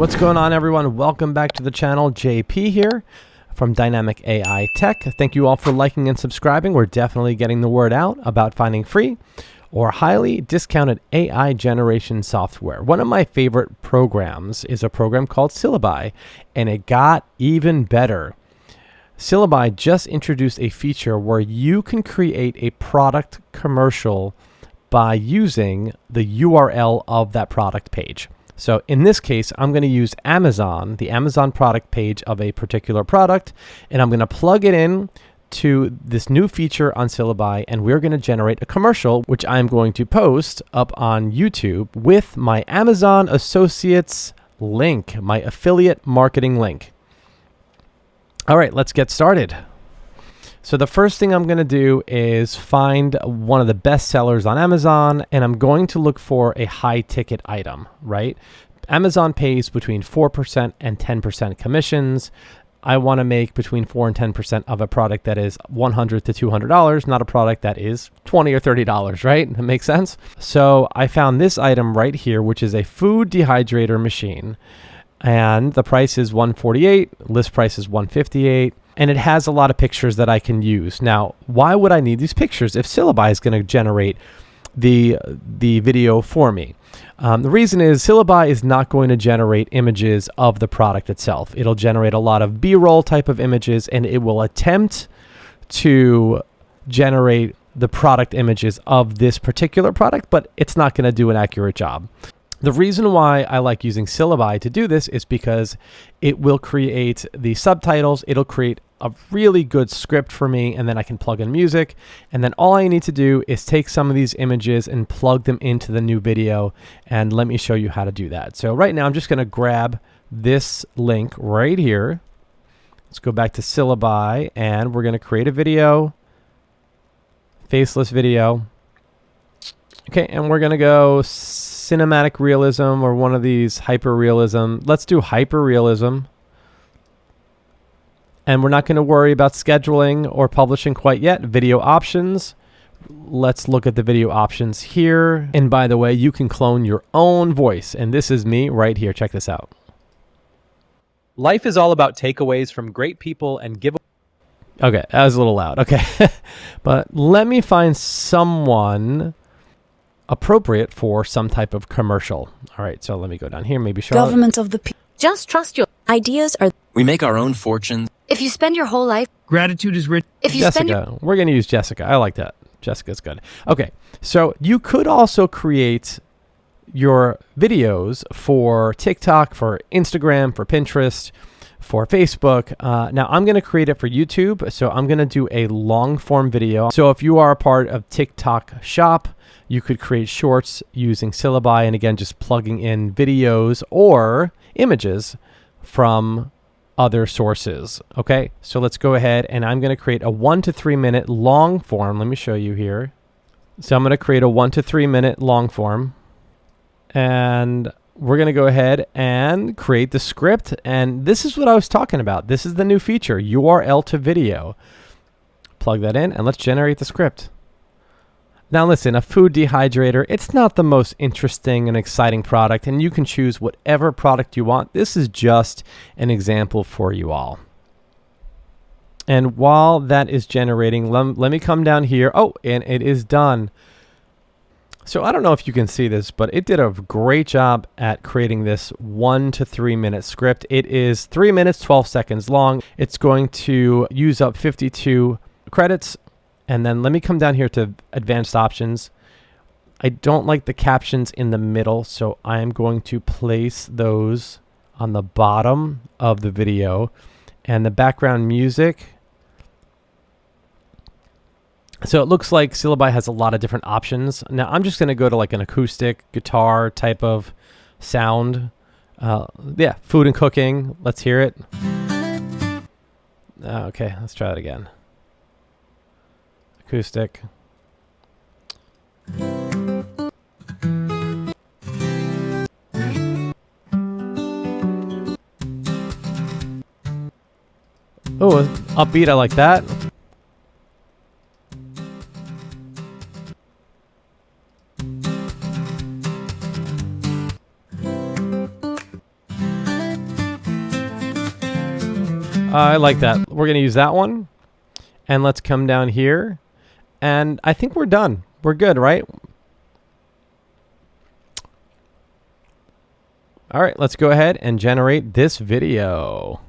What's going on, everyone? Welcome back to the channel. JP here from Dynamic AI Tech. Thank you all for liking and subscribing. We're definitely getting the word out about finding free or highly discounted AI generation software. One of my favorite programs is a program called Syllaby, and it got even better. Syllaby just introduced a feature where you can create a product commercial by using the URL of that product page. So in this case, I'm going to use Amazon, the Amazon product page of a particular product, and I'm going to plug it in to this new feature on Syllaby, and we're going to generate a commercial, which I'm going to post up on YouTube with my Amazon Associates link, my affiliate marketing link. All right, let's get started. So the first thing I'm going to do is find one of the best sellers on Amazon, and I'm going to look for a high ticket item, right? Amazon pays between 4% and 10% commissions. I want to make between 4 and 10% of a product that is $100 to $200, not a product that is $20 or $30, right? That makes sense? So I found this item right here, which is a food dehydrator machine. And the price is $148, list price is $158, and it has a lot of pictures that I can use. Now, why would I need these pictures if Syllaby is going to generate the video for me? The reason is Syllaby is not going to generate images of the product itself. It'll generate a lot of B-roll type of images, and it will attempt to generate the product images of this particular product, but it's not going to do an accurate job. The reason why I like using Syllaby to do this is because it will create the subtitles, it'll create a really good script for me, and then I can plug in music, and then all I need to do is take some of these images and plug them into the new video, and let me show you how to do that. So right now I'm just going to grab this link right here. Let's go back to Syllaby, and we're going to create a video, faceless video. Okay, and we're going to go cinematic realism or one of these hyper realism. Let's do hyper realism. And we're not going to worry about scheduling or publishing quite yet. Video options. Let's look at the video options here. And by the way, you can clone your own voice. And this is me right here. Check this out. Life is all about takeaways from great people and give. Okay, that was a little loud. Okay. But let me find someone appropriate for some type of commercial. All right, so let me go down here. Maybe Charlotte. Government of the people. Just trust your ideas are. We make our own fortunes. If you spend your whole life. Gratitude is rich. If you Jessica. We're going to use Jessica. I like that. Jessica's good. Okay, so you could also create your videos for TikTok, for Instagram, for Pinterest, for Facebook. Now I'm going to create it for YouTube. So I'm going to do a long form video. So if you are a part of TikTok Shop, you could create shorts using Syllaby, and again, just plugging in videos or images from other sources. Okay, so let's go ahead, and I'm going to create a 1 to 3 minute long form. Let me show you here. So I'm going to create a 1 to 3 minute long form, and we're going to go ahead and create the script. And this is what I was talking about. This is the new feature, URL to video. Plug that in, and let's generate the script. Now listen, a food dehydrator, it's not the most interesting and exciting product, and you can choose whatever product you want. This is just an example for you all. And while that is generating, let me come down here. Oh, and it is done. So I don't know if you can see this, but it did a great job at creating this 1 to 3 minute script. It is 3 minutes, 12 seconds long. It's going to use up 52 credits. And then let me come down here to advanced options. I don't like the captions in the middle, so I am going to place those on the bottom of the video. And the background music. So it looks like Syllaby has a lot of different options. Now I'm just going to go to like an acoustic guitar type of sound. Yeah, food and cooking. Let's hear it. Okay, let's try that again. Acoustic. Oh, upbeat, I like that. I like that. We're going to use that one. And let's come down here. And I think we're done. We're good, right? All right, let's go ahead and generate this video.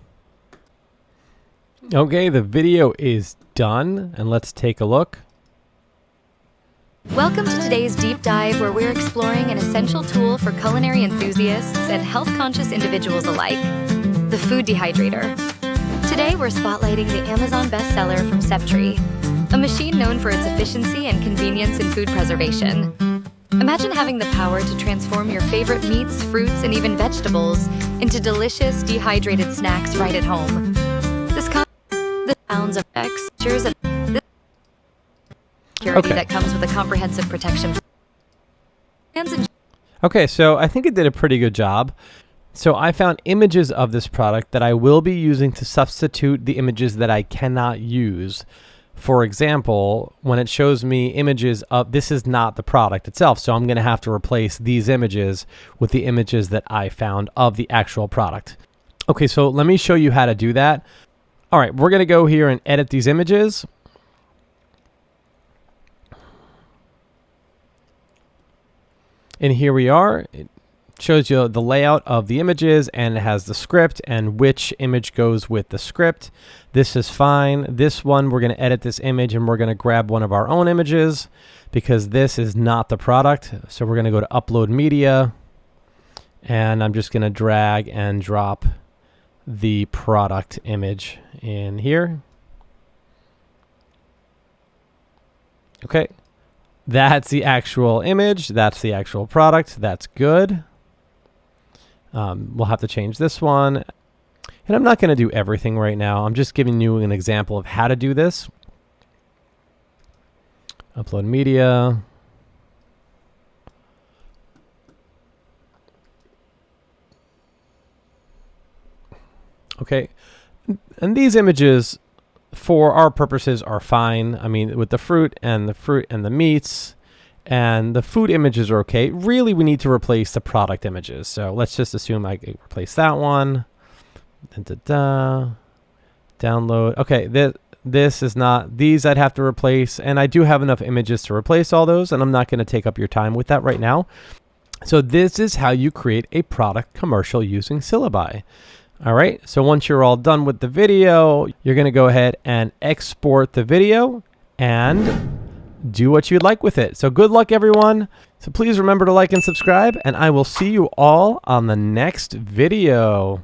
Okay, the video is done. And let's take a look. Welcome to today's deep dive, where we're exploring an essential tool for culinary enthusiasts and health-conscious individuals alike, the food dehydrator. Today, we're spotlighting the Amazon bestseller from Septree, a machine known for its efficiency and convenience in food preservation. Imagine having the power to transform your favorite meats, fruits, and even vegetables into delicious, dehydrated snacks right at home. The sounds of textures and security that comes with a comprehensive protection. Okay, so I think it did a pretty good job. So I found images of this product that I will be using to substitute the images that I cannot use. For example, when it shows me images of, this is not the product itself, so I'm going to have to replace these images with the images that I found of the actual product. Okay, so let me show you how to do that. All right, we're going to go here and edit these images. And here we are. It shows you the layout of the images, and it has the script and which image goes with the script. This is fine. This one, we're going to edit this image, and we're going to grab one of our own images because this is not the product. So we're going to go to Upload Media, and I'm just going to drag and drop the product image in here. Okay. That's the actual image. That's the actual product. That's good. We'll have to change this one. And I'm not going to do everything right now. I'm just giving you an example of how to do this. Upload media. Okay. And these images, for our purposes, are fine. I mean, with the fruit and the meats and the food images are okay. Really, we need to replace the product images. So let's just assume I can replace that one. Download. Okay, this is not, these I'd have to replace, and I do have enough images to replace all those, and I'm not going to take up your time with that right now. So this is how you create a product commercial using Syllaby. All right, so once you're all done with the video, you're going to go ahead and export the video and do what you'd like with it. So good luck, everyone. So please remember to like and subscribe, and I will see you all on the next video.